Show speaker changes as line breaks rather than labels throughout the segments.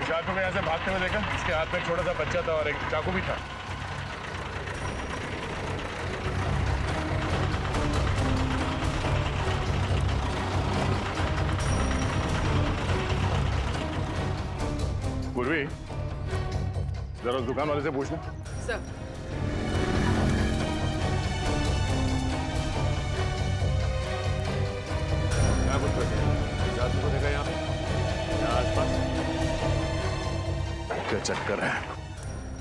विशाल को मैं यहाँ से भागते हुए देखा, इसके हाथ में एक छोटा सा बच्चा था और एक चाकू भी था। पूर्वी, जरा उस दुकान वाले से पूछना।
सर।
क्या कुछ विशाल को देखा यहाँ आसपास? क्या चक्कर है?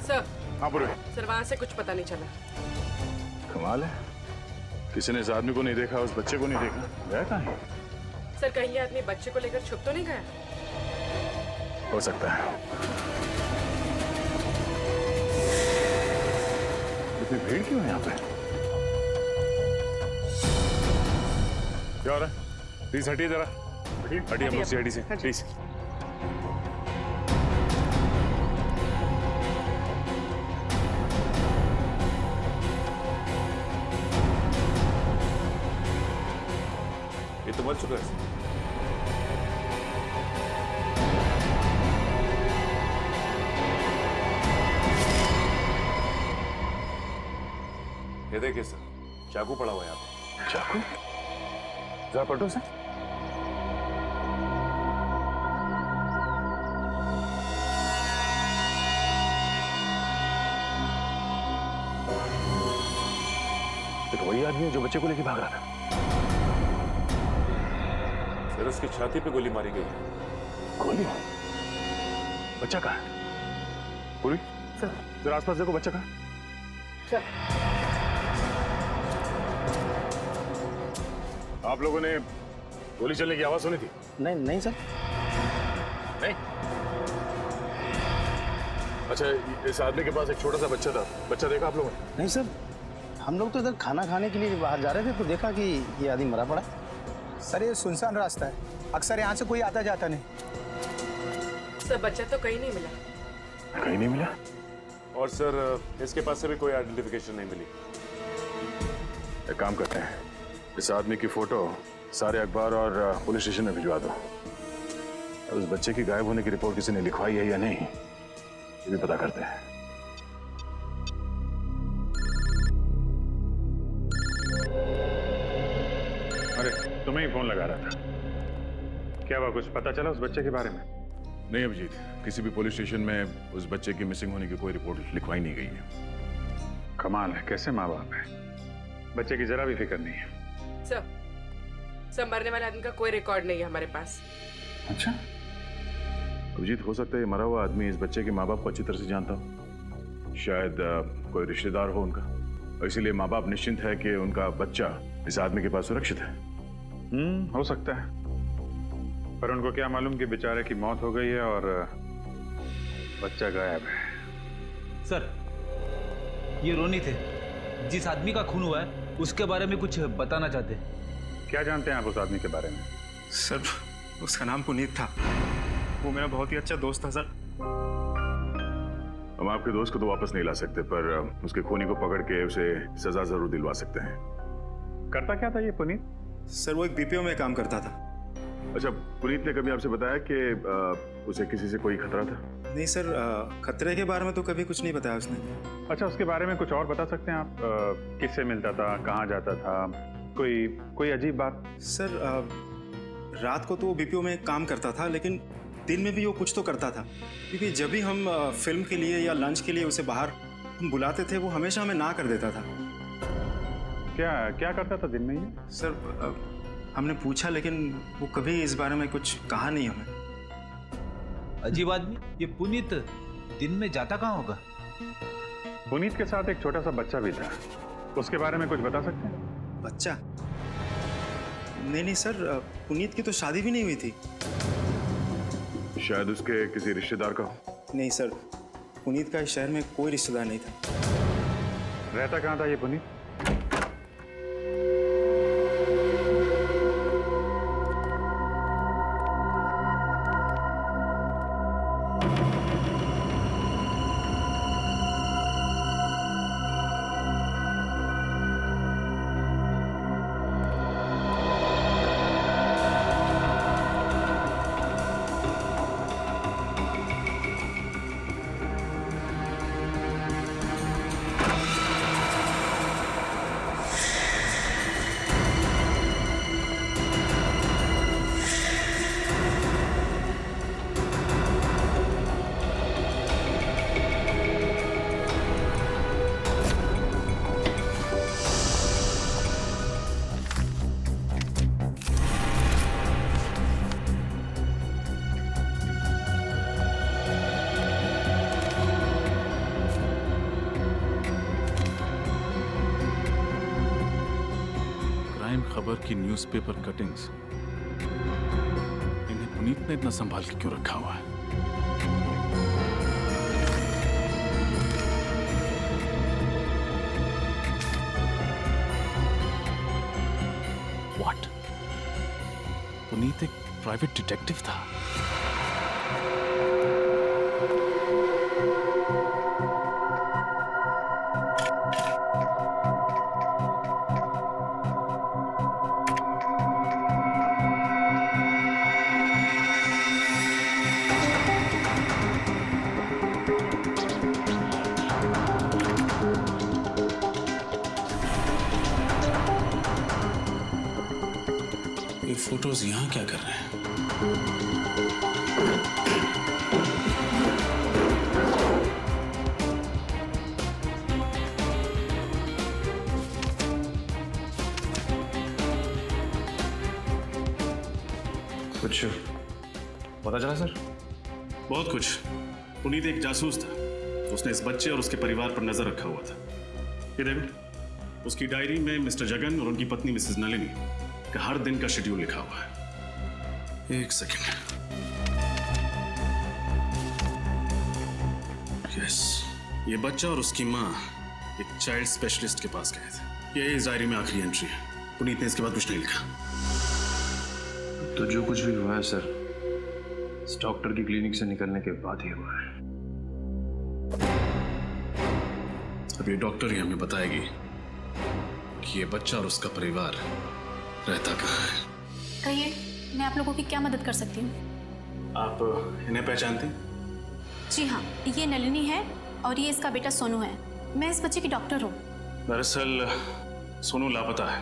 सर।
हाँ पूर्वी।
सर वहां से कुछ पता नहीं चला।
कमाल है, किसी ने इस आदमी को नहीं देखा, उस बच्चे को नहीं देखा, गया कहाँ है?
सर कहीं ये आदमी बच्चे को लेकर छुप तो नहीं गया?
हो सकता है। इतनी भीड़ क्यों है यहाँ पे? क्या हो रहा है? प्लीज हटिए जरा, हटिए हम लोग सीआईडी से, प्लीज।
ये तो मर चुका है। ये देखिए सर, चाकू पड़ा हुआ है यहाँ पे।
चाकू? जरा पलटो से। ये तो वही आदमी है जो बच्चे को लेके भाग रहा था।
सर उसकी छाती पे गोली मारी गई है।
गोली? बच्चा कहाँ है? पूरी
सर।
जरा आसपास देखो, बच्चा कहाँ है?
सर।
आप लोगों ने गोली चलने की आवाज सुनी थी?
नहीं नहीं सर।
नहीं? अच्छा, इस आदमी के पास एक छोटा सा बच्चा था, बच्चा देखा आप लोगों ने?
नहीं सर, हम लोग तो इधर खाना खाने के लिए बाहर जा रहे थे तो देखा कि ये आदमी मरा पड़ा।
सर ये सुनसान रास्ता है, अक्सर यहाँ से कोई आता जाता नहीं।
सर बच्चा तो कहीं नहीं मिला।
कहीं नहीं मिला?
और सर इसके पास से भी कोई आइडेंटिफिकेशन नहीं मिली।
एक काम करते हैं, इस आदमी की फोटो सारे अखबार और पुलिस स्टेशन में भिजवा दो। और उस बच्चे की गायब होने की रिपोर्ट किसी ने लिखवाई है या नहीं, ये भी पता करते हैं।
अरे तुम्हें ही फोन लगा रहा था, क्या हुआ, कुछ पता चला उस बच्चे के बारे में?
नहीं अभिजीत, किसी भी पुलिस स्टेशन में उस बच्चे की मिसिंग होने की कोई रिपोर्ट लिखवाई नहीं गई है।
कमाल है, कैसे माँ बाप है, बच्चे की जरा भी फिक्र नहीं है।
सर मरने वाले आदमी का कोई रिकॉर्ड नहीं है हमारे पास।
अच्छा, अभिजीत हो सकता है ये मरा हुआ आदमी इस बच्चे के माँ बाप को अच्छी तरह से जानता हो, शायद कोई रिश्तेदार हो उनका, और इसीलिए माँ बाप निश्चिंत है कि उनका बच्चा इस आदमी के पास सुरक्षित है।
हो सकता है, पर उनको क्या मालूम कि बेचारे की मौत हो गई है और बच्चा गायब है।
सर ये रोनित है, जिस आदमी का खून हुआ है उसके बारे में कुछ बताना चाहते हैं।
क्या जानते हैं आप उस आदमी के बारे में?
सर उसका नाम पुनीत था, वो मेरा बहुत ही अच्छा दोस्त था सर।
हम आपके दोस्त को तो वापस नहीं ला सकते, पर उसके खूनी को पकड़ के उसे सजा जरूर दिलवा सकते हैं।
करता क्या था ये पुनीत?
सर वो एक बीपीओ में काम करता था।
अच्छा, पुनीत ने कभी आपसे बताया कि उसे किसी से कोई खतरा था?
नहीं सर, खतरे के बारे में तो कभी कुछ नहीं बताया उसने।
अच्छा, उसके बारे में कुछ और बता सकते हैं आप? किससे मिलता था, कहाँ जाता था, कोई अजीब बात?
सर रात को तो वो बीपीओ में काम करता था, लेकिन दिन में भी वो कुछ तो करता था, क्योंकि जब भी हम फिल्म के लिए या लंच के लिए उसे बाहर हम बुलाते थे वो हमेशा हमें ना कर देता था।
क्या क्या करता था दिन में ये?
सर हमने पूछा लेकिन वो कभी इस बारे में कुछ कहा नहीं हमें।
अजीब आदमी, ये पुनीत दिन में जाता कहाँ होगा?
पुनीत के साथ एक छोटा सा बच्चा भी था, उसके बारे में कुछ बता सकते हैं?
बच्चा? नहीं सर, पुनीत की तो शादी भी नहीं हुई थी।
शायद उसके किसी रिश्तेदार का हो।
नहीं सर, पुनीत का इस शहर में कोई रिश्तेदार नहीं था।
रहता कहाँ था ये पुनीत?
खबर की न्यूज़पेपर कटिंग्स, इन्हें पुनीत ने इतना संभाल के क्यों रखा हुआ है? What? पुनीत एक प्राइवेट डिटेक्टिव था।
ये फोटोज यहाँ क्या कर रहे हैं?
कुछ पता चला सर?
बहुत कुछ। पुनीत एक जासूस था। उसने इस बच्चे और उसके परिवार पर नजर रखा हुआ था। ये देखो, उसकी डायरी में मिस्टर जगन और उनकी पत्नी मिसेस नलिनी का हर दिन का शेड्यूल लिखा हुआ है। एक सेकंड। यस, ये बच्चा और उसकी माँ एक चाइल्ड स्पेशलिस्ट के पास गए थे। ये इस डायरी में आखिरी एंट्री है। पुनीत ने इसके बाद कुछ नहीं लिखा।
तो जो कुछ भी हुआ है सर, इस डॉक्टर की क्लिनिक से निकलने के बाद ही हुआ है।
अब ये डॉक्टर ही हमें बताएगी कि ये बच्चा और उसका परिवार रहता कहाँ है।
कहिए, मैं आप लोगों की क्या मदद कर सकती हूँ?
आप इन्हें पहचानते हैं?
जी हाँ, ये नलिनी है और ये इसका बेटा सोनू है। मैं इस बच्चे की डॉक्टर हूँ।
दरअसल सोनू लापता है।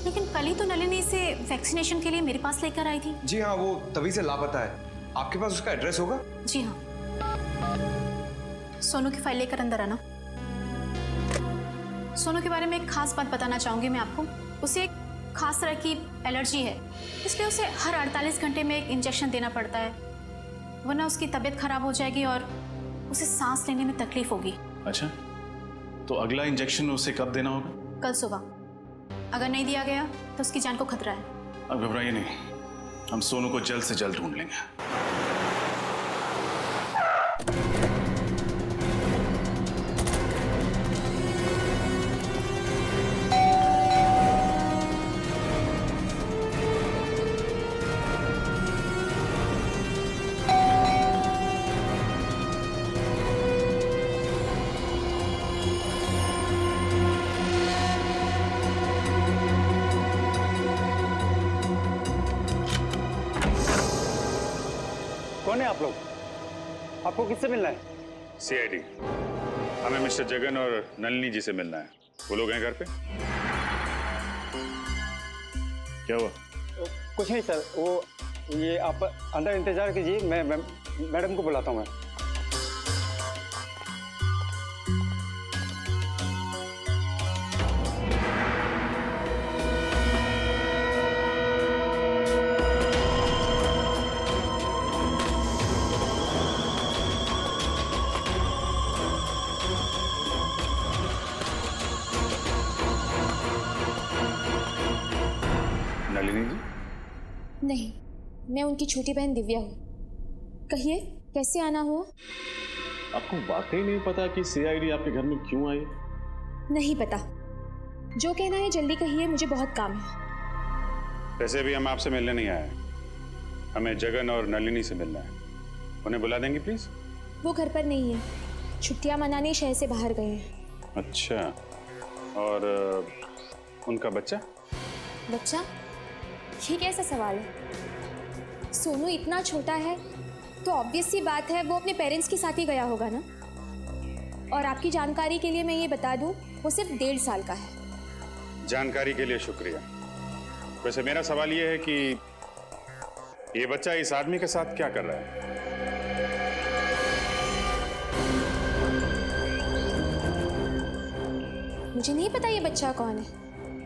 लेकिन कल ही तो नलिनी इसे वैक्सीनेशन के लिए मेरे पास लेकर आई थी।
जी हाँ, वो तभी से लापता है। आपके पास उसका एड्रेस होगा?
जी हाँ। सोनू की फाइल लेकर अंदर आना। सोनू के बारे में एक खास बात बताना चाहूंगी मैं आपको। उसे एक खास तरह की एलर्जी है, इसलिए उसे हर 48 घंटे में एक इंजेक्शन देना पड़ता है, वरना उसकी तबीयत खराब हो जाएगी और उसे सांस लेने में तकलीफ होगी।
अच्छा, तो अगला इंजेक्शन उसे कब देना होगा?
कल सुबह। अगर नहीं दिया गया तो उसकी जान को खतरा है।
अब घबराइए नहीं, हम सोनू को जल्द से जल्द ढूंढ लेंगे।
कौन है आप लोग? आपको किससे मिलना है?
सीआईडी। हमें मिस्टर जगन और नलिनी जी से मिलना है। वो लोग हैं घर पे?
क्या हुआ?
कुछ नहीं सर, वो ये आप अंदर इंतजार कीजिए, मैं मैडम को बुलाता हूँ। मैं
नलिनी जी?
नहीं, मैं उनकी छोटी बहन दिव्या हूँ। कहिए, कैसे आना हुआ?
आपको वाकई नहीं पता कि सीआईडी आपके घर में क्यों आई?
नहीं पता। जो कहना है जल्दी कहिए, मुझे बहुत काम है।
वैसे भी हम आपसे मिलने नहीं आए, हमें जगन और नलिनी से मिलना है। उन्हें बुला देंगे प्लीज?
वो घर पर नहीं है, छुट्टियां मनाने शहर से बाहर गए हैं।
अच्छा, और उनका बच्चा?
बच्चा? ये कैसा सवाल है? सोनू इतना छोटा है तो ऑब्वियस सी बात है वो अपने पेरेंट्स के साथ ही गया होगा ना। और आपकी जानकारी के लिए मैं ये बता दूं, वो सिर्फ 1.5 साल का है।
जानकारी के लिए शुक्रिया। वैसे मेरा सवाल ये है कि ये बच्चा इस आदमी के साथ क्या कर रहा है?
मुझे नहीं पता ये बच्चा कौन है,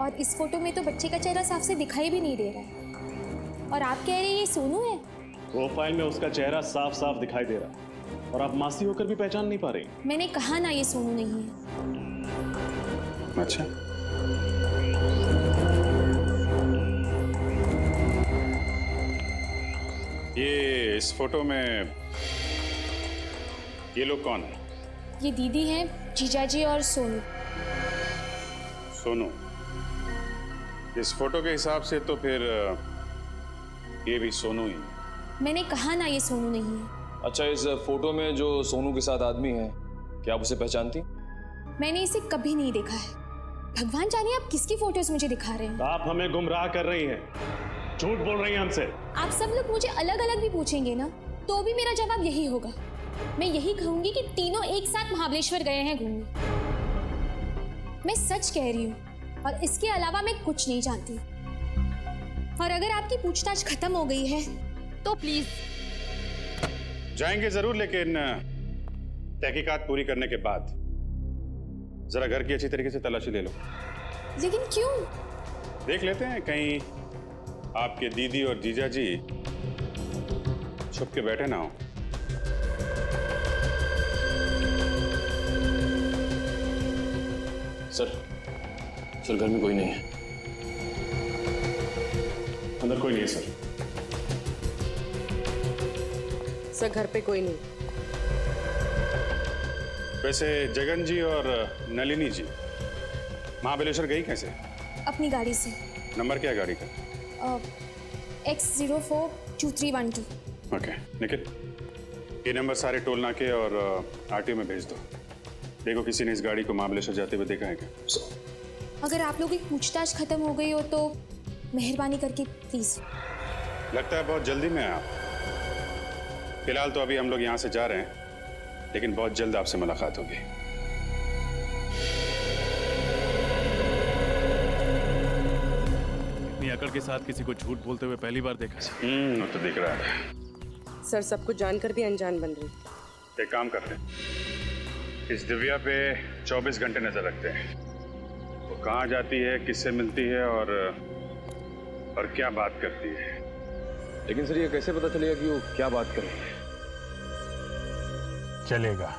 और इस फोटो में तो बच्चे का चेहरा साफ से दिखाई भी नहीं दे रहा है। और आप कह रहे हैं ये सोनू है?
प्रोफाइल में उसका चेहरा साफ साफ दिखाई दे रहा है और आप मासी होकर भी पहचान नहीं पा रही।
मैंने कहा ना ये सोनू नहीं है।
अच्छा, ये इस फोटो में ये लोग कौन है?
ये दीदी हैं, जीजाजी और सोनू।
सोनू। इस फोटो के हिसाब से तो फिर ये भी सोनू ही है।
मैंने कहा ना ये सोनू नहीं है।
अच्छा, इस फोटो में जो सोनू के साथ आदमी है, क्या आप उसे पहचानती?
मैंने इसे कभी नहीं देखा है। भगवान जाने आप किसकी फोटोज मुझे दिखा रहे हैं।
आप हमें गुमराह कर रही हैं, झूठ बोल रही हैं हमसे।
आप सब लोग मुझे अलग अलग भी पूछेंगे ना, तो भी मेरा जवाब यही होगा। मैं यही कहूंगी कि तीनों एक साथ महाबलेश्वर गए हैं घूमने। मैं सच कह रही हूँ और इसके अलावा मैं कुछ नहीं जानती। और अगर आपकी पूछताछ खत्म हो गई है तो प्लीज।
जाएंगे जरूर, लेकिन तहकीकात पूरी करने के बाद जरा घर की अच्छी तरीके से तलाशी ले लो।
लेकिन क्यों?
देख लेते हैं कहीं आपके दीदी और जीजा जी छुप के बैठे ना हो।
सर घर में कोई नहीं है।
अंदर कोई नहीं है सर।
सर घर पे कोई नहीं।
वैसे जगन जी और नलिनी जी महाबलेश्वर गई कैसे?
अपनी गाड़ी से।
नंबर क्या है गाड़ी का?
X042312।
ओके, निखिल ये नंबर सारे टोल नाके और आरटीओ में भेज दो। देखो किसी ने इस गाड़ी को महाबलेश्वर जाते हुए देखा है क्या?
अगर आप लोगों की पूछताछ खत्म हो गई हो तो मेहरबानी करके प्लीज।
लगता है बहुत जल्दी में है आप। फिलहाल तो अभी हम लोग यहाँ से जा रहे हैं, लेकिन बहुत जल्द आपसे मुलाकात होगी।
इतनी अकड़ के साथ किसी को झूठ बोलते हुए पहली बार देखा।
वो तो दिख रहा है।
सर सब कुछ जानकर भी अनजान बन रही।
एक काम करते हैं, इस दिव्या पे 24 घंटे नजर रखते हैं। वो कहाँ जाती है, किससे मिलती है और क्या बात करती है।
लेकिन सर ये कैसे पता चलेगा कि वो क्या बात कर रही है?
चलेगा,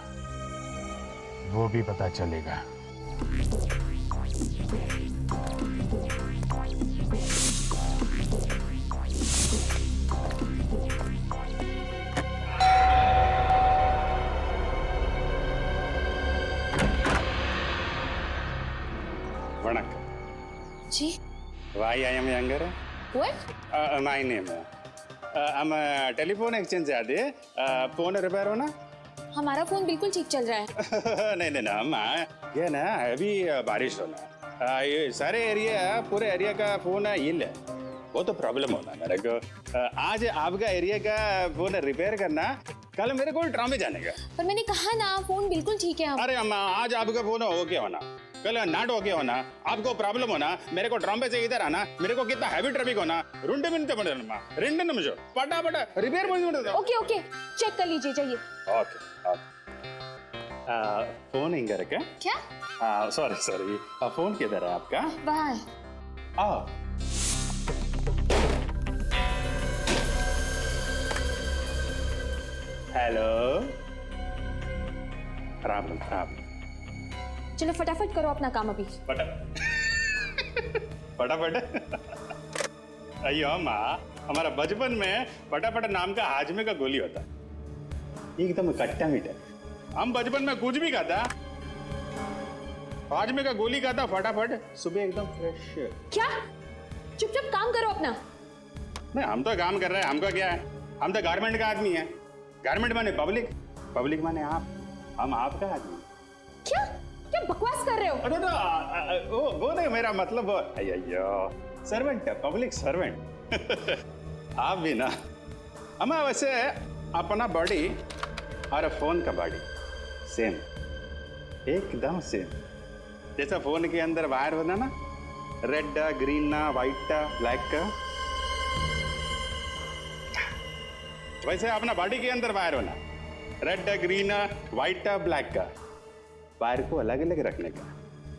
वो भी पता चलेगा।
वणक्कम
जी।
Why I am younger?
What?
My name. हम टेलीफोन एक्सचेंज से आते। फोन रिपेयर हो ना?
हमारा फोन बिल्कुल ठीक चल रहा है।
नहीं अम्मा, ये ना अभी बारिश होना, ये सारे एरिया पूरे एरिया का फोन हिल है, वो तो प्रॉब्लम होना मेरे को। आज आपका एरिया का फोन रिपेयर करना, कल मेरे को ट्राम में जाने का।
पर मैंने कहा ना फोन बिल्कुल ठीक है।
अरे अम्मा, आज आपका फोन ओके होना, कल नॉट ओके होना, आपको प्रॉब्लम होना, मेरे को ट्राम से इधर आना, मेरे को कितना हैवी ट्रैफिक होना, रुंडे मिनट पड़े रेंड निमिषम पटापट रिपेयर
ओके ओके चेक कर लीजिए, जाइए।
ओके फोन इंगर का
क्या?
सॉरी फोन किधर है आपका?
बाहर।
हेलो, प्रॉब्लम
चलो फटाफट करो अपना काम अभी।
फटाफट अयो अम्मा, हमारा बचपन में फटाफट नाम का हाजमे का गोली होता, एकदम खट्टा मीठा। हम बचपन में कुछ भी खाता, हाजमे का गोली खाता, फटाफट सुबह एकदम फ्रेश।
क्या? चुपचाप काम करो अपना।
नहीं, हम तो काम कर रहे हैं, हमका क्या है, हम तो गारमेंट का आदमी है। गारमेंट माने पब्लिक, पब्लिक माने आप, हम आपका आदमी।
क्या क्या बकवास कर रहे हो?
अरे वो नहीं, मेरा मतलब अयो सर्वेंट, पब्लिक सर्वेंट। आप भी ना अम्मा, वैसे अपना बॉडी और फोन का बॉडी सेम, एकदम सेम। जैसा फोन के अंदर वायर होता ना, रेड ग्रीन व्हाइट ब्लैक का, वैसे अपना बॉडी के अंदर वायर होना, रेड ग्रीन व्हाइट ब्लैक का। वायर को अलग अलग रखने का,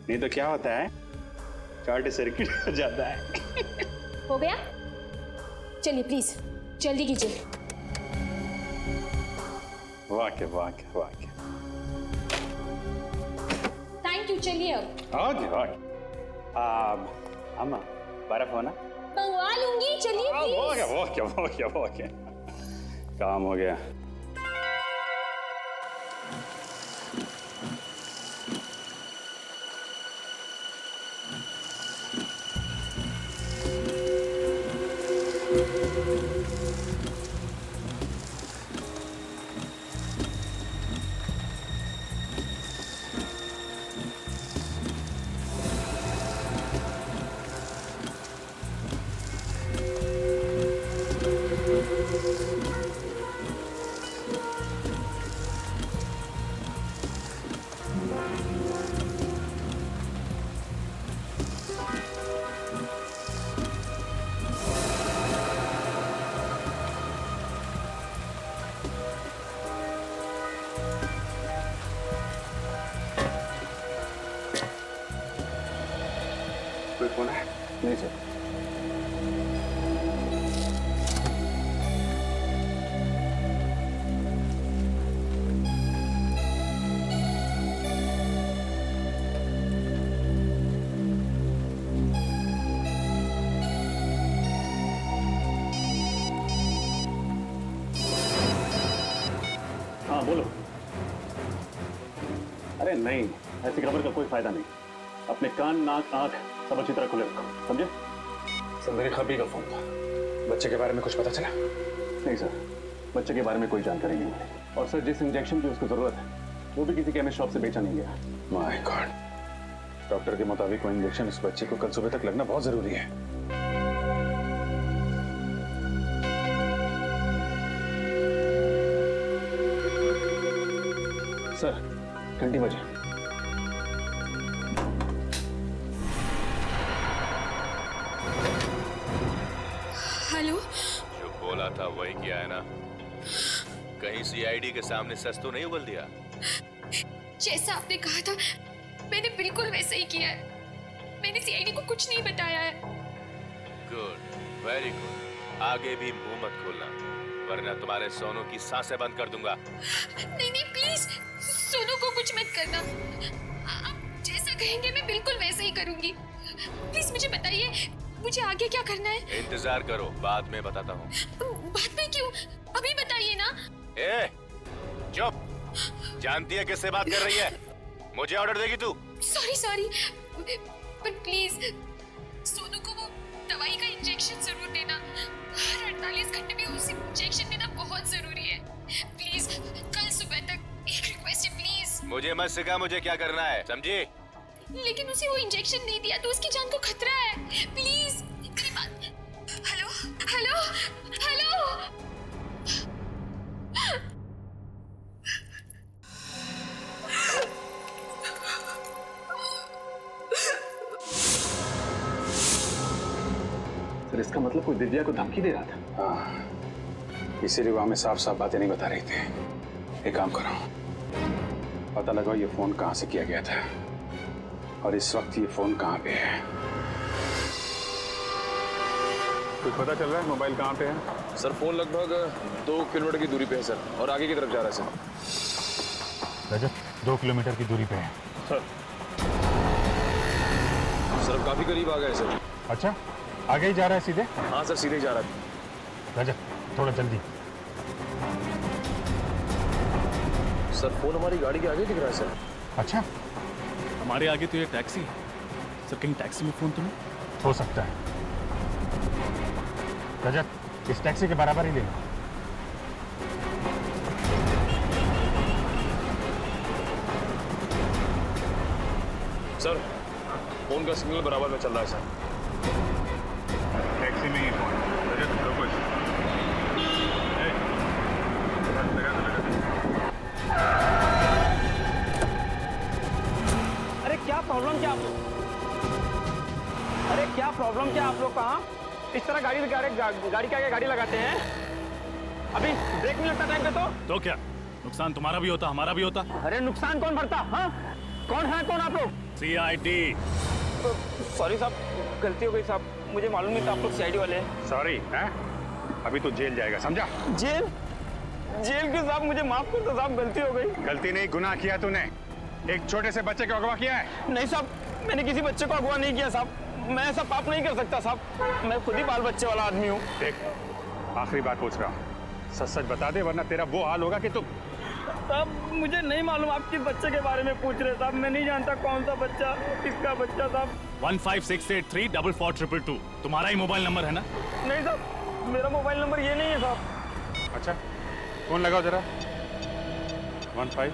नहीं तो क्या होता है, शॉर्ट सर्किट हो जाता है।
हो गया? चलिए प्लीज जल्दी कीजिए।
वाक्य।
थैंक यू, चलिए अब।
ओके अम्मा बर्फ होना
मंगवा लूंगी, चलिए प्लीज।
ओके। काम हो गया। कोई फोन है? नहीं सर।
हाँ बोलो। अरे नहीं, ऐसी खबर का कोई फायदा नहीं। अपने कान, नाक, आंख सब अच्छी तरह खुले रखो, समझे?
सर मेरे खबी का फोन था। बच्चे के बारे में कुछ पता चला?
नहीं सर, बच्चे के बारे में कोई जानकारी नहीं मिली। और सर जिस इंजेक्शन की उसको जरूरत है वो भी किसी केमिस्ट शॉप से बेचा नहीं गया।
My God. डॉक्टर के मुताबिक वो इंजेक्शन इस बच्चे को कल सुबह तक लगना बहुत जरूरी है।
सर घंटी बजे।
हेलो।
जो बोला था वही किया है ना? कहीं सीआईडी के सामने सच तो नहीं उगल दिया?
जैसा आपने कहा था मैंने बिल्कुल वैसा ही किया है। मैंने सीआईडी को कुछ नहीं बताया है।
Good, very good. आगे भी मुंह मत खोलना वरना तुम्हारे सोनू की सांसें बंद कर दूंगा।
नहीं नहीं प्लीज, सोनू को कुछ मत करना। आप जैसा कहेंगे मैं बिल्कुल वैसा ही करूंगी। प्लीज मुझे बताइए मुझे आगे क्या करना है?
इंतजार करो, बाद में बताता हूँ।
बाद में क्यों? अभी बताइए ना।
ए, चुप। जानती है किससे बात कर रही है? मुझे ऑर्डर देगी तू?
सॉरी बट प्लीज सोनू को वो दवाई का इंजेक्शन जरूर देना। हर 48 घंटे में उसे इंजेक्शन देना बहुत जरूरी है। प्लीज कल सुबह तक एक रिक्वेस्ट है प्लीज।
मुझे मत सिखा मुझे क्या करना है, समझी?
लेकिन उसे वो इंजेक्शन नहीं दिया तो उसकी जान को खतरा है। प्लीज मेरी बात। Hello hello hello.
सर इसका मतलब कोई दिव्या को धमकी दे रहा था?
हाँ, इसीलिए वो हमें साफ साफ बातें नहीं बता रही थी। एक काम करो, पता लगाओ ये फोन कहाँ से किया गया था और इस वक्त ये फोन कहाँ पे है।
कुछ पता चल रहा है मोबाइल कहाँ पे है?
सर फोन लगभग 2 किलोमीटर की दूरी पे है सर, और आगे की तरफ जा रहा है सर।
रजत 2 किलोमीटर की दूरी पे है।
सर काफी करीब आ गए सर।
अच्छा, आगे ही जा रहा है सीधे?
हाँ सर सीधे ही जा रहा है।
रजत थोड़ा जल्दी।
सर फोन हमारी गाड़ी के आगे दिख रहा है सर।
अच्छा,
हमारे आगे तो ये टैक्सी है। सर कहीं टैक्सी में फोन तो नहीं?
हो सकता है। रजत इस टैक्सी के बराबर ही ले लो।
सर फोन का सिग्नल बराबर में चल रहा है सर।
टैक्सी में ही फोन। रजत रुको।
अरे क्या प्रॉब्लम क्या आप लोग? अरे क्या प्रॉब्लम क्या आप लोग? कहाँ इस तरह गाड़ी के आगे गाड़ी लगाते हैं? अभी ब्रेक नहीं लगता टाइम पे तो
क्या नुकसान तुम्हारा भी होता हमारा भी होता?
अरे नुकसान कौन भरता? हाँ कौन है कौन आप लोग?
सीआईडी।
सॉरी साहब, गलती हो गई साहब, मुझे मालूम नहीं था आप लोग सीआईडी वाले हैं।
सॉरी है, अभी तो जेल जाएगा, समझा?
जेल? जेल क्यों साहब? मुझे माफ कर दो साहब, गलती हो गई।
गलती नहीं, गुनाह किया तूने। एक छोटे से बच्चे को अगवा किया है।
नहीं साहब, मैंने किसी बच्चे को अगवा नहीं किया साहब। मैं ऐसा पाप नहीं कर सकता साहब। मैं खुद ही बाल बच्चे वाला आदमी हूँ।
देख, आखिरी बात पूछ रहा हूँ, सच सच बता दे वरना तेरा वो हाल होगा कि तू।
साहब मुझे नहीं मालूम, आप किस बच्चे के बारे में पूछ रहे साहब? मैं नहीं जानता कौन सा बच्चा, किसका बच्चा साहब।
1568324422 तुम्हारा ही मोबाइल नंबर है ना?
नहीं साहब, मेरा मोबाइल नंबर ये नहीं है साहब।
अच्छा फोन लगाओ जरा। 15।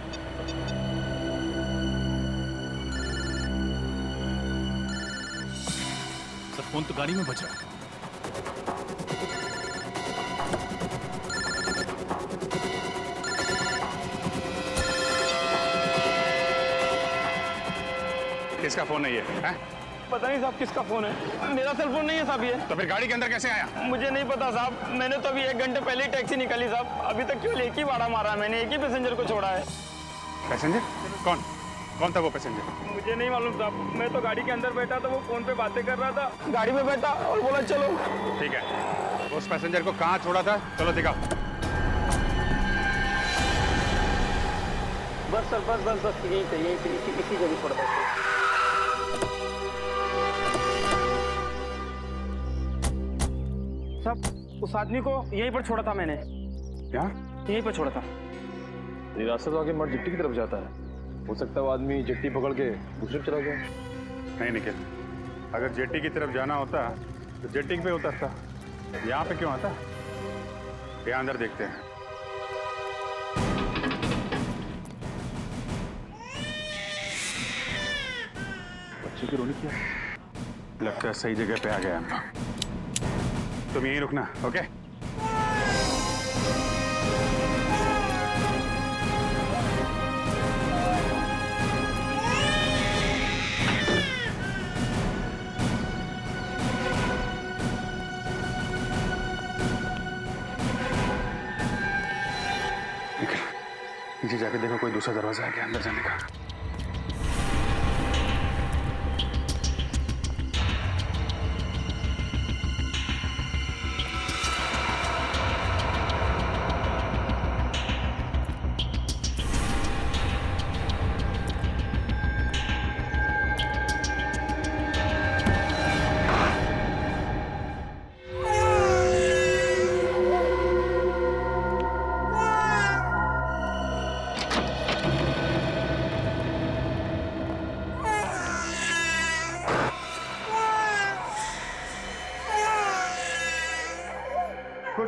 सर फोन तो गाड़ी में बज रहा है।
किसका फोन है ये? हैं?
पता नहीं साहब किसका फोन है, मेरा सेल फोन नहीं है साहब ये।
तो फिर गाड़ी के अंदर कैसे आया?
मुझे नहीं पता साहब, मैंने तो अभी 1 घंटे पहले ही टैक्सी निकाली साहब। अभी तक केवल एक ही भाड़ा मारा है मैंने, एक ही पैसेंजर को छोड़ा है।
पैसेंजर? कौन कौन था वो पैसेंजर?
मुझे नहीं मालूम साहब, मैं तो गाड़ी के अंदर बैठा था, वो फोन पे बातें कर रहा था, गाड़ी में बैठा और बोला चलो।
ठीक है, उस पैसेंजर को कहाँ छोड़ा था? चलो दिखाओ।
बस सर बस बस बस यहीं पे इसी जगह छोड़ा था। साहब उस आदमी को यहीं पर छोड़ा था मैंने।
क्या?
यहीं पर छोड़ा था।
ये रास्ता तो आगे मठ जेट्टी की तरफ जाता है, हो सकता है वो आदमी जेट्टी पकड़ के दूसरी तरफ चला गया।
नहीं निखिल, अगर जेट्टी की तरफ जाना होता तो जेट्टी पे उतरता, यहाँ पे क्यों आता? यहाँ अंदर देखते हैं।
बच्चे की रोनी क्या?
लगता है सही जगह पे आ गया हम लोग। तुम यहीं रुकना, ओके? नीचे जाके देखो कोई दूसरा दरवाजा है क्या अंदर जाने का।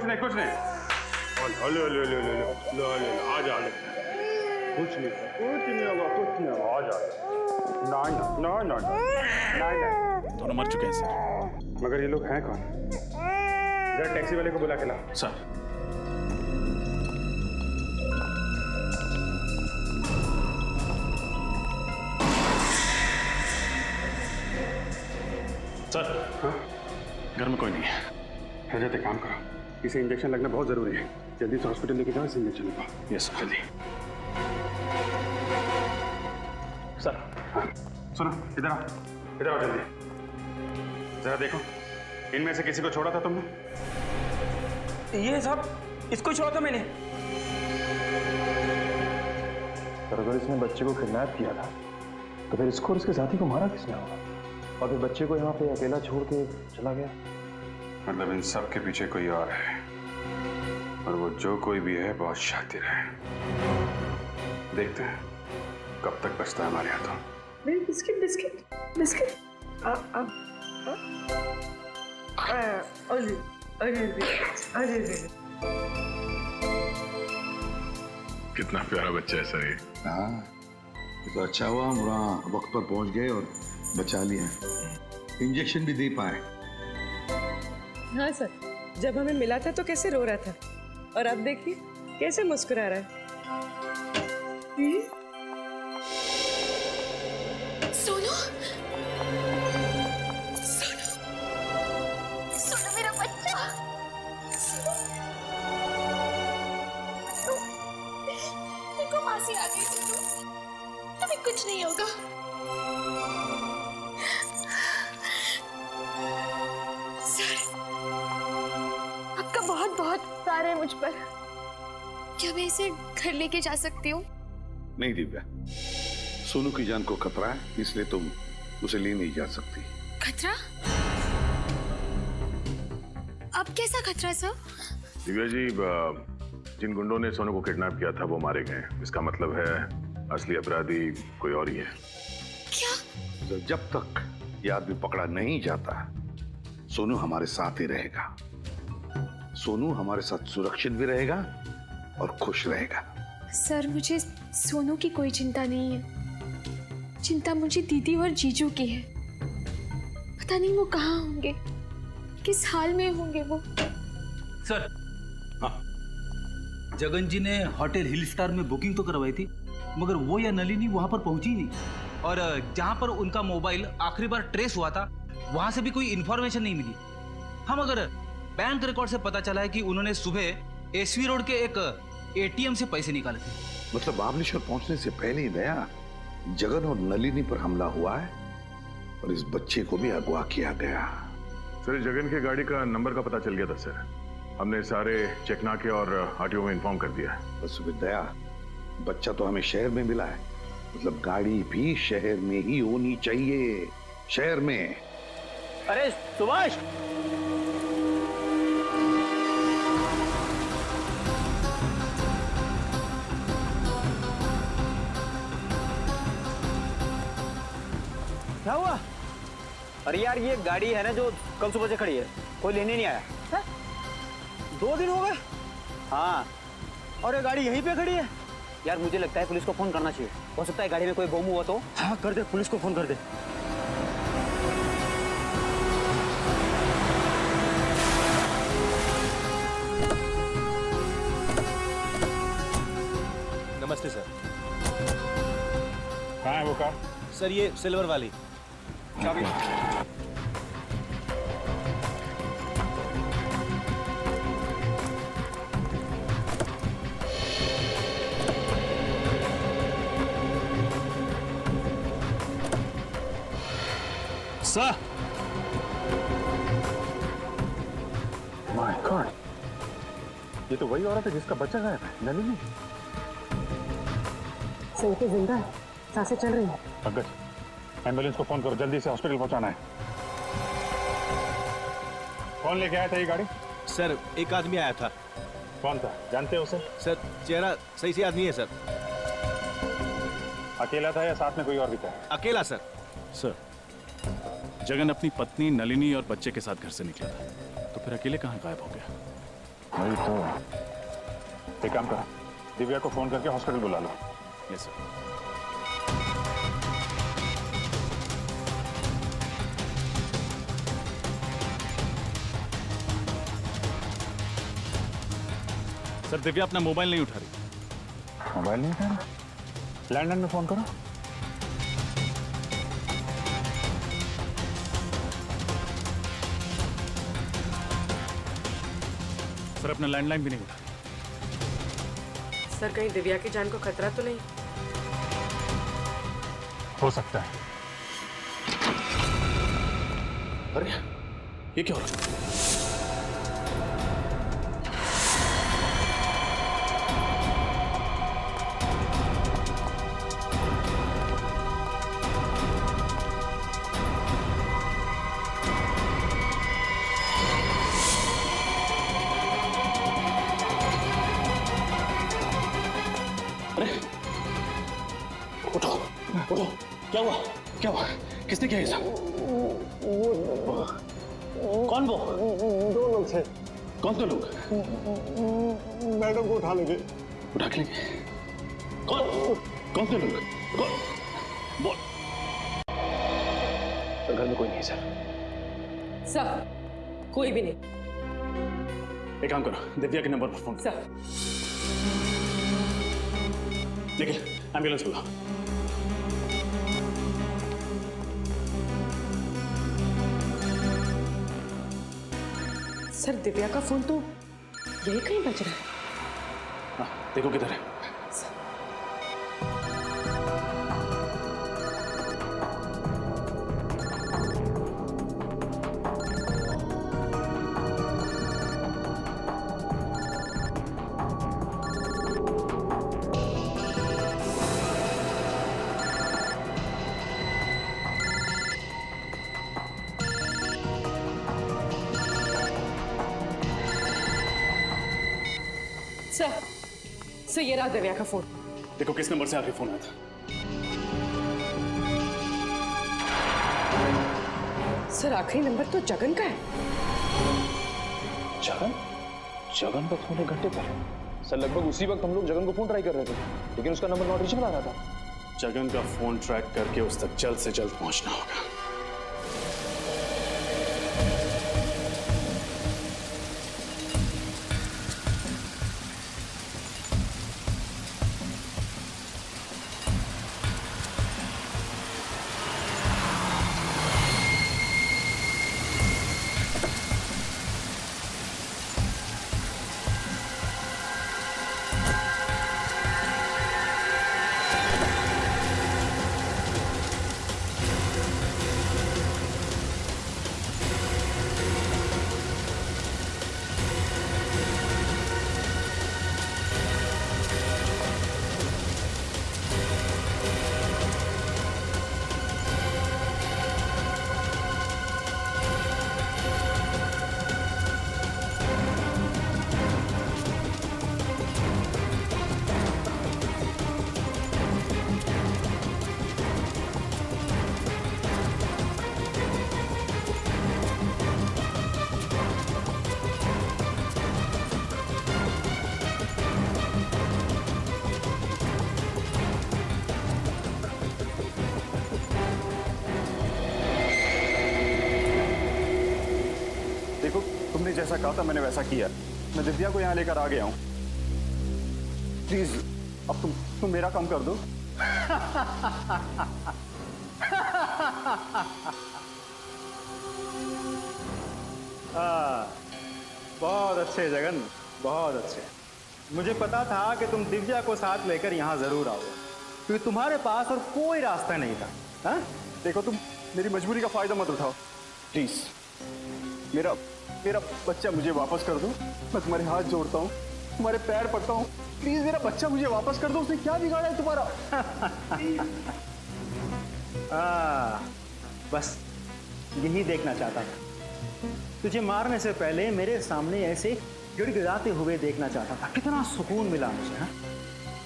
कुछ नहीं। ले आ जा। कुछ नहीं होगा, आ जा। ना।
दोनों मर चुके हैं सर।
मगर ये लोग हैं कौन? जरा टैक्सी वाले को बुला के ला।
सर
सर हाँ? घर में कोई नहीं है। रजत एक काम करो, इसे इंजेक्शन लगना बहुत जरूरी है, जल्दी से हॉस्पिटल लेके जाओ, इसे इंजेक्शन लगाओ।
यस सर जल्दी।
सर हाँ सुनो, इधर आओ जल्दी। जरा देखो, इनमें से किसी को छोड़ा था तुमने?
ये साहब इसको छोड़ा था मैंने।
पर अगर इसने बच्चे को किडनैप किया था तो फिर इसको और इसके साथी को मारा किसने होगा? और फिर बच्चे को यहाँ पे अकेला छोड़ के चला गया।
मतलब इन सब के पीछे कोई और है, और वो जो कोई भी है बहुत शातिर है। देखते हैं कब तक बचता है हमारे हाथों।
बिस्किट
कितना प्यारा बच्चा है सर ये।
हाँ तो अच्छा हुआ हम वहाँ वक्त पर पहुंच गए और बचा लिया, इंजेक्शन भी दे पाए।
हाँ सर, जब हमें मिला था तो कैसे रो रहा था, और अब देखिए कैसे मुस्कुरा रहा है।
सोनू मेरा बच्चा। मेरे को फांसी आ गई। सोनू तुम्हें कुछ नहीं होगा। बहुत प्यार है मुझ पर। क्या मैं इसे घर लेके जा सकती हूँ?
नहीं दिव्या, सोनू की जान को खतरा है, इसलिए तुम उसे ले नहीं जा सकती।
खतरा? अब कैसा खतरा सर?
दिव्या जी, जिन गुंडों ने सोनू को किडनैप किया था वो मारे गए। इसका मतलब है असली अपराधी कोई और ही है।
तो जब तक ये आदमी पकड़ा नहीं जाता, सोनू हमारे साथ ही रहेगा। सोनू हमारे साथ सुरक्षित भी रहेगा और खुश रहेगा।
सर, मुझे सोनू की कोई चिंता नहीं है। चिंता मुझे दीदी और जीजू की है। पता नहीं वो कहाँ होंगे, किस हाल में होंगे वो।
सर, जगन जी ने होटल हिल स्टार में बुकिंग तो करवाई थी, मगर वो या नलिनी वहां पर पहुंची ही नहीं। और जहां पर उनका मोबाइल आखिरी बार ट्रेस हुआ था, वहां से भी कोई इंफॉर्मेशन नहीं मिली। हम अगर बैंक रिकॉर्ड से पता चला है कि उन्होंने सुबह एसवी रोड के एक एटीएम से पैसे निकाले थे।
मतलब महाबलेश्वर पहुंचने से पहले ही दया जगन और नलिनी पर हमला हुआ है और इस बच्चे को भी अगवा किया गया।
सर, जगन की गाड़ी का नंबर का पता चल गया था सर। हमने सारे चेकनाके और आरटीओ में इन्फॉर्म कर दिया है।
बस दया, बच्चा तो हमें शहर में मिला है, मतलब गाड़ी भी शहर में ही होनी चाहिए, शहर में।
अरे सुभाष, क्या हुआ? अरे यार, ये गाड़ी है ना जो कल सुबह से खड़ी है, कोई लेने नहीं आया है? 2 दिन हो गए। हाँ, और ये गाड़ी यहीं पे खड़ी है। यार मुझे लगता है पुलिस को फोन करना चाहिए। हो सकता है गाड़ी में कोई बम हुआ तो। हाँ कर दे, पुलिस को फोन कर दे।
नमस्ते सर।
कहाँ है वो कार?
सर, ये सिल्वर वाली।
चाबी।
सर,
माय गॉड, ये तो वही औरत है जिसका बच्चा गायब है, नलिनी।
सही पे जिंदा है, सांसें चल रही हैं।
पंकज, एम्बुलेंस को फोन करो, जल्दी से हॉस्पिटल पहुंचाना है। कौन लेके आया था ये गाड़ी?
सर, एक आदमी आया था।
कौन था, जानते हो उसे?
सर, चेहरा सही से याद नहीं है सर।
अकेला था या साथ में कोई और भी था?
अकेला सर। सर, जगन अपनी पत्नी नलिनी और बच्चे के साथ घर से निकला था, तो फिर अकेले कहाँ गायब हो गया?
वही तो। एक काम करो, दिव्या को फोन करके हॉस्पिटल बुला लो।
Yes sir. सर, दिव्या अपना मोबाइल नहीं उठा रही।
मोबाइल नहीं उठा रही? लैंडलाइन में फोन करो।
सर, अपना लैंडलाइन भी नहीं उठा रही।
सर, कहीं दिव्या की जान को खतरा तो नहीं?
हो सकता है।
अरे, ये क्या हो रहा है?
उठो, क्या हुआ? क्या हुआ? किसने किया ये सब? कौन वो?
2 लोग थे।
कौन 2 लोग?
मैडम को उठा लेंगे।
उठा के लेंगे? कौन से लोग? बोल। घर में कोई नहीं है सर।
सर, कोई भी नहीं।
एक काम करो, दिव्या के नंबर पर फोन करो।
सर,
निखिल, एम्बुलेंस बुलाओ।
सर, दिव्या का फोन तो यही कहीं बज रहा है।
हाँ, देखो किधर है।
सर ये रहा दिव्या का फोन।
देखो किस नंबर से आखिरी फोन आया था।
सर आखिरी नंबर तो जगन का है।
जगन? जगन का फोन 1 घंटे पर। सर लगभग उसी वक्त हम लोग जगन को फोन ट्राई कर रहे थे, लेकिन उसका नंबर नॉट रीचेबल आ रहा था।
जगन का फोन ट्रैक करके उस तक जल्द से जल्द पहुंचना होगा। तुमने जैसा कहा था मैंने वैसा किया। मैं दिव्या को यहाँ लेकर आ गया हूँ। प्लीज अब तुम मेरा काम कर दो।
बहुत अच्छे जगन, बहुत अच्छे। मुझे पता था कि तुम दिव्या को साथ लेकर यहाँ जरूर आओगे, क्योंकि तुम्हारे पास और कोई रास्ता नहीं था। हाँ?
देखो तुम मेरी मजबूरी का फायदा मत उठाओ प्लीज। मेरा बच्चा मुझे वापस कर दो। मैं तुम्हारे हाथ जोड़ता हूँ, तुम्हारे पैर पड़ता हूँ। प्लीज मेरा बच्चा मुझे वापस कर दो। उसने क्या बिगाड़ा है तुम्हारा?
बस यही देखना चाहता था। तुझे मारने से पहले मेरे सामने ऐसे गिड़गिड़ाते हुए देखना चाहता था। कितना सुकून मिला मुझे। हाँ?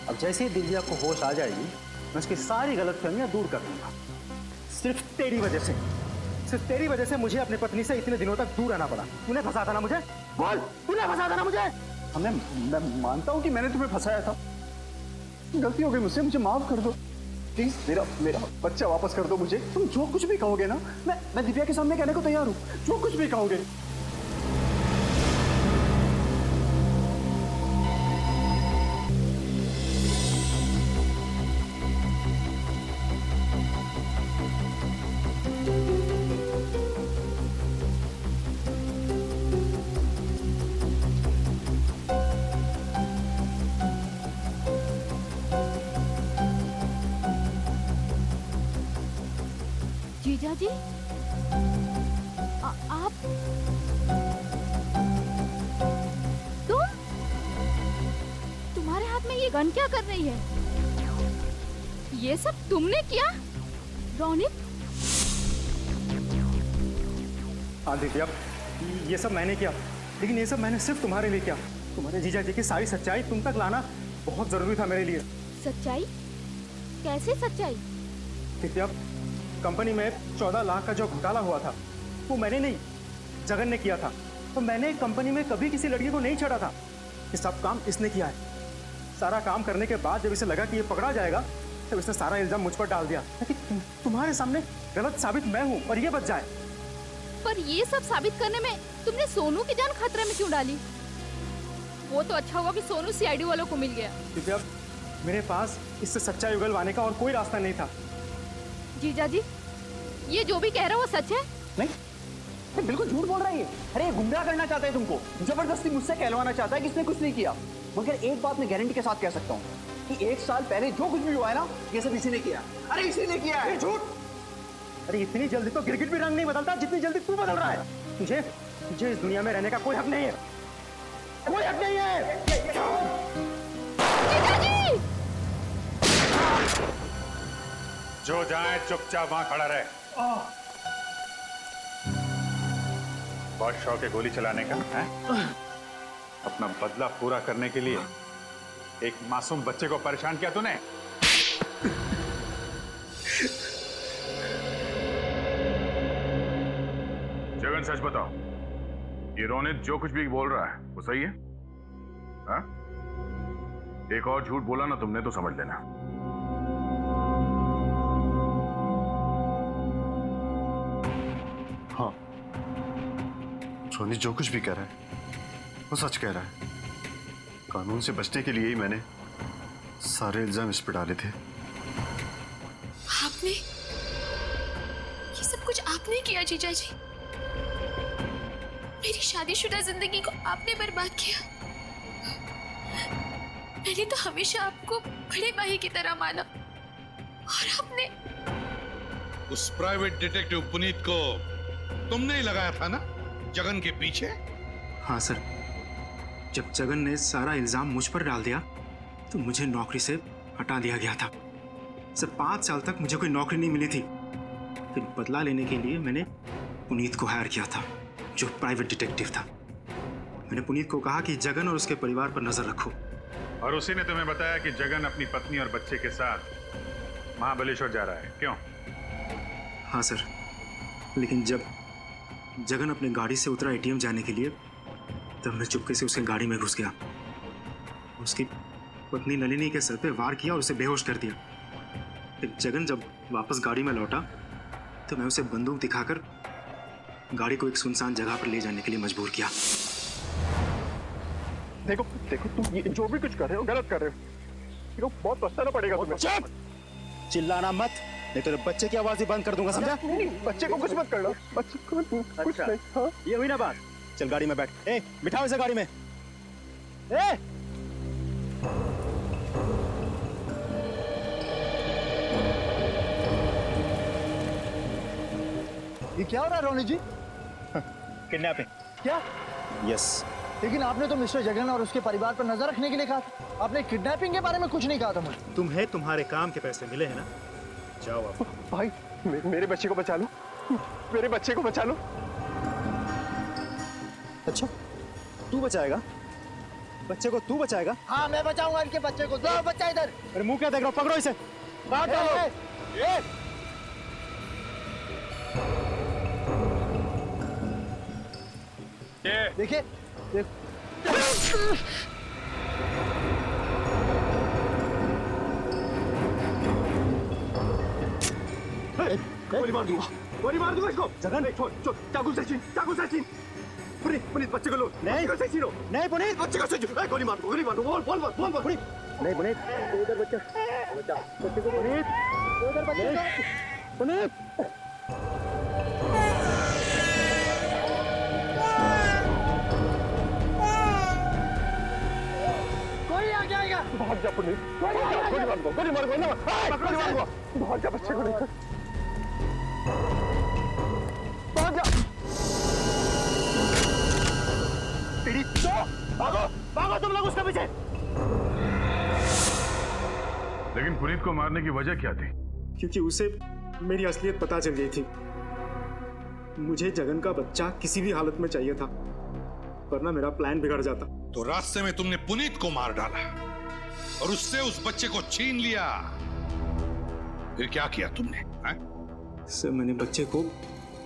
अब जैसे ही दिव्या को होश आ जाएगी, मैं उसकी सारी गलतफहमियां दूर कर दूंगा। सिर्फ तेरी वजह से मुझे अपनी पत्नी से इतने दिनों तक दूर रहना पड़ा। तूने फंसा था ना मुझे? बोल, तूने फंसा था ना मुझे?
मैं मानता हूँ कि मैंने तुम्हें फंसाया था। गलती हो गई मुझसे, मुझे माफ कर दो प्लीज। मेरा बच्चा वापस कर दो मुझे। तुम जो कुछ भी कहोगे ना, मैं दिव्या के सामने कहने को तैयार हूँ। जो कुछ भी कहोगे।
जीजा जी, आप तुम्हारे हाथ में ये गन क्या कर रही है? ये सब तुमने किया रोनित?
हाँ दिव्या, ये सब मैंने किया, लेकिन ये सब मैंने सिर्फ तुम्हारे लिए किया। तुम्हारे जीजा जी की सारी सच्चाई तुम तक लाना बहुत जरूरी था मेरे लिए।
सच्चाई? कैसे सच्चाई?
दिव्या, कंपनी में 14 लाख का जो घोटाला हुआ था, वो मैंने नहीं, जगन ने किया था। तो मैंने कंपनी में कभी किसी लड़की को नहीं छेड़ा था। ये सब काम इसने किया है। सारा काम करने के बाद जब इसे लगा कि ये पकड़ा जाएगा, तब इसने सारा इल्जाम मुझ पर डाल दिया ताकि तुम्हारे सामने गलत साबित मैं हूँ और ये बच जाए।
पर ये सब साबित करने में तुमने सोनू की जान खतरे में क्यों डाली? वो तो अच्छा हुआ कि सोनू सीआईडी वालों को मिल गया।
दिव्या, मेरे पास इससे सच्चाई उगलवाने का और कोई रास्ता नहीं था।
जीजा जी, ये जो भी कह रहा है वो सच है?
नहीं, बिल्कुल झूठ बोल रही है। अरे गुमराह करना चाहता है तुमको, जबरदस्ती मुझसे कहलवाना चाहता है कि इसने कुछ नहीं किया। मगर एक बात मैं गारंटी के साथ कह सकता हूँ कि 1 साल पहले जो कुछ भी हुआ है ना, ये सब इसी ने किया। अरे इसी ने किया है। झूठ। अरे इतनी जल्दी तो गिरगिट भी रंग नहीं बदलता जितनी जल्दी तू बदल रहा है। तुझे इस दुनिया में रहने का कोई हक नहीं है। कोई हक नहीं है।
जीजा जी!
जो जाए चुपचाप वहां खड़ा रहे। बहुत शौक है गोली चलाने का है?
अपना बदला पूरा करने के लिए एक मासूम बच्चे को परेशान किया तूने।
जगन सच बताओ, ये रोनित जो कुछ भी बोल रहा है वो सही है? हाँ? एक और झूठ बोला ना तुमने तो समझ लेना।
हाँ, रोनित जो कुछ भी कह रहा है वो सच कह रहा है। कानून से बचने के लिए ही मैंने सारे इल्जाम इस पर डाले थे।
आपने ये सब कुछ आपने किया जीजा जी। मेरी शादीशुदा जिंदगी को आपने बर्बाद किया। मैंने तो हमेशा आपको बड़े भाई की तरह माना और आपने
उस प्राइवेट डिटेक्टिव पुनीत को तुमने ही लगाया था ना जगन के पीछे?
हाँ सर, जब जगन ने सारा इल्जाम मुझ पर डाल दिया तो मुझे नौकरी से हटा दिया गया था। सर 5 साल तक मुझे कोई नौकरी नहीं मिली थी। फिर बदला लेने के लिए मैंने पुनीत को हायर किया था, जो प्राइवेट डिटेक्टिव था। मैंने पुनीत को कहा कि जगन और उसके परिवार पर नजर रखो।
और उसी ने तुम्हें बताया कि जगन अपनी पत्नी और बच्चे के साथ महाबलेश्वर जा रहा है, क्यों?
हाँ सर, लेकिन जब जगन अपने गाड़ी से उतरा एटीएम जाने के लिए, तब मैं चुपके से उसके गाड़ी में घुस गया। उसकी पत्नी नलिनी के सर पे वार किया और उसे बेहोश कर दिया। फिर जगन जब वापस गाड़ी में लौटा तो मैं उसे बंदूक दिखाकर गाड़ी को एक सुनसान जगह पर ले जाने के लिए मजबूर किया।
देखो देखो, तुम ये जो भी कुछ कर रहे हो गलत कर रहे हो। देखो, बहुत पछताना पड़ेगा तुम्हें।
चिल्लाना मत, नहीं तो बच्चे की आवाज ही बंद कर दूंगा, समझा?
नहीं, बच्चे को कुछ मत करना। बच्चे को कुछ नहीं। हाँ?
ये हुई ना बात। चल गाड़ी में बैठ। ए, बिठाओ इसे गाड़ी में। ए!
ये क्या हो रहा है रोनित जी?
किडनैपिंग।
क्या?
यस।
लेकिन आपने तो मिस्टर जगन और उसके परिवार पर नजर रखने के लिए कहा था। आपने किडनैपिंग के बारे में कुछ नहीं कहा था मुझे।
तुम्हें तुम्हारे काम के पैसे मिले हैं ना, जाओ आप।
भाई मेरे बच्चे को बचा लो, मेरे बच्चे को बचा लो।
अच्छा, तू बचाएगा बच्चे को? तू बचाएगा?
हाँ, मैं बचाऊंगा इनके बच्चे को। दो बच्चा इधर।
अरे मुंह क्या देख रहा हो? पकड़ो इसे।
देखिए,
गोली मार दूंगा इसको। जगन छोड़, चाकू से छीन, चाकू से छीन। पुनीत बच्चे को लो। नहीं छीनो। नहीं पुनीत, बच्चे को छीनो। गोली मार दो। बोल पुनीत। नहीं पुनीत, उधर बच्चे को। पुनीत, उधर बच्चे को। पुनीत।
कोई आ जाएगा।
भाग जा पुनीत, गोली मार दो। भाग जा बच्चे को लेकर। भाग जा। भागो तुम लोग उसके पीछे।
लेकिन पुनीत को मारने की वजह क्या थी?
क्योंकि उसे मेरी असलियत पता चल गई थी। मुझे जगन का बच्चा किसी भी हालत में चाहिए था, वरना मेरा प्लान बिगड़ जाता।
तो रास्ते में तुमने पुनीत को मार डाला और उससे उस बच्चे को छीन लिया। फिर क्या किया तुमने?
सर, मैंने बच्चे को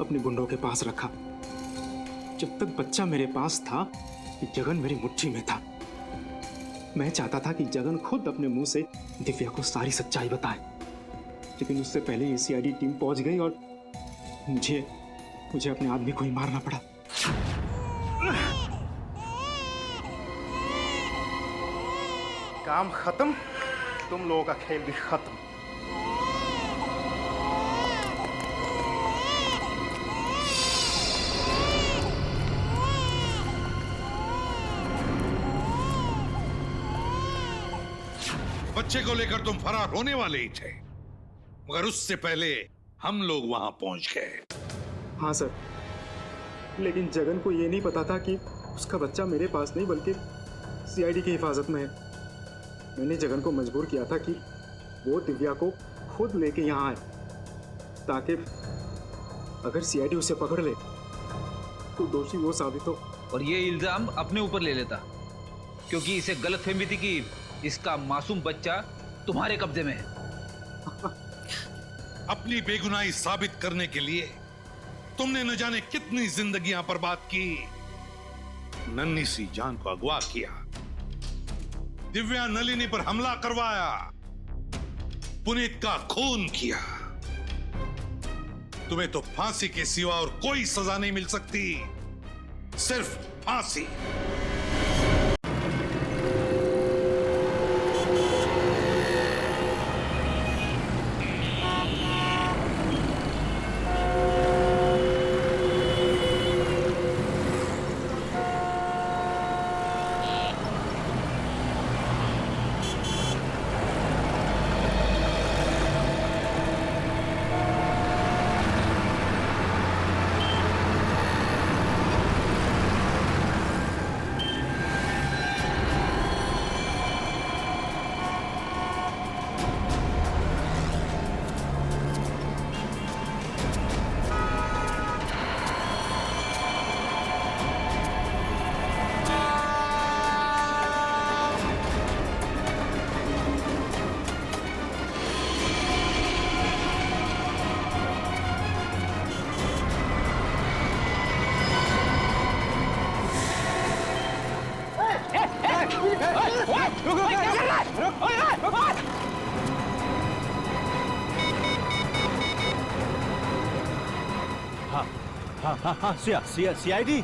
अपने गुंडों के पास रखा। जब तक बच्चा मेरे पास था, जगन मेरी मुट्ठी में था। मैं चाहता था कि जगन खुद अपने मुंह से दिव्या को सारी सच्चाई बताए, लेकिन उससे पहले ही सीआईडी टीम पहुंच गई और मुझे अपने आदमी को ही मारना पड़ा।
काम खत्म, तुम लोगों का खेल भी खत्म।
बच्चे को लेकर तुम फरार होने वाले ही थे, मगर उससे पहले हम लोग वहां पहुंच गए।
हाँ सर, लेकिन जगन को यह नहीं पता था कि उसका बच्चा मेरे पास नहीं बल्कि सीआईडी की हिफाजत में है। मैंने जगन को मजबूर किया था कि वो दिव्या को खुद लेके यहाँ आए, ताकि अगर सीआईडी उसे पकड़ ले तो दोषी वो साबित हो।
और ये इल्जाम अपने ऊपर ले लेता क्योंकि इसे गलतफहमी थी कि इसका मासूम बच्चा तुम्हारे कब्जे में है।
अपनी बेगुनाही साबित करने के लिए तुमने न जाने कितनी जिंदगियां बर्बाद की। नन्ही सी जान को अगवा किया, दिव्या नलिनी पर हमला करवाया, पुनीत का खून किया। तुम्हें तो फांसी के सिवा और कोई सजा नहीं मिल सकती, सिर्फ फांसी।
हाँ, CID।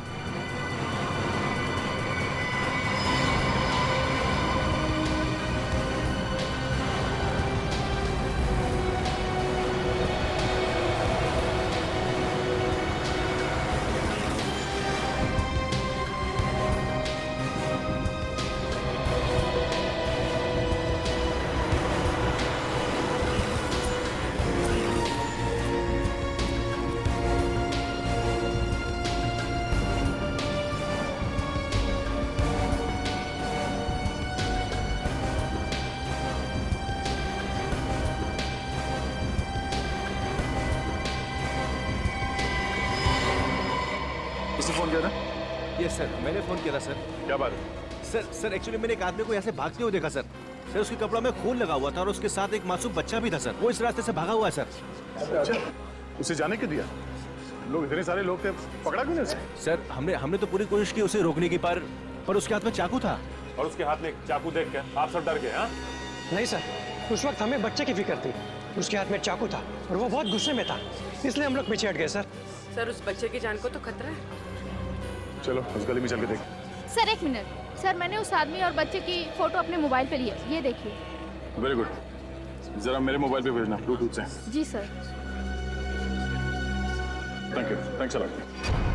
किसने फोन किया था?
यस सर, मैंने फोन किया था सर।
क्या बात है?
सर एक्चुअली मैंने एक आदमी को यहाँ से भागते हुए देखा सर। सर उसके कपड़ों में खून लगा हुआ था और उसके साथ एक मासूम बच्चा भी था सर। वो इस रास्ते से भागा हुआ है सर।
अच्छा, उसे जाने क्यों दिया? लोग इतने सारे लोग थे, पकड़ा क्यों नहीं उसे?
सर हमने तो पूरी कोशिश की उसे रोकने की, पर उसके हाथ में चाकू था।
और उसके हाथ में चाकू देख कर आप सब डर गए? हाँ
नहीं सर, उस वक्त हमें बच्चे की फिक्र थी। उसके हाथ में चाकू था और वो बहुत गुस्से में था, इसलिए हम लोग पीछे हट गए सर।
सर उस बच्चे की जान को तो खतरा है।
चलो उस गली में चल के देख।
सर एक मिनट, सर मैंने उस आदमी और बच्चे की फोटो अपने मोबाइल पे ली है, ये देखिए।
वेरी गुड, जरा मेरे मोबाइल पे भेजना ब्लूटूथ से।
जी sir.
Thank you, thanks a lot.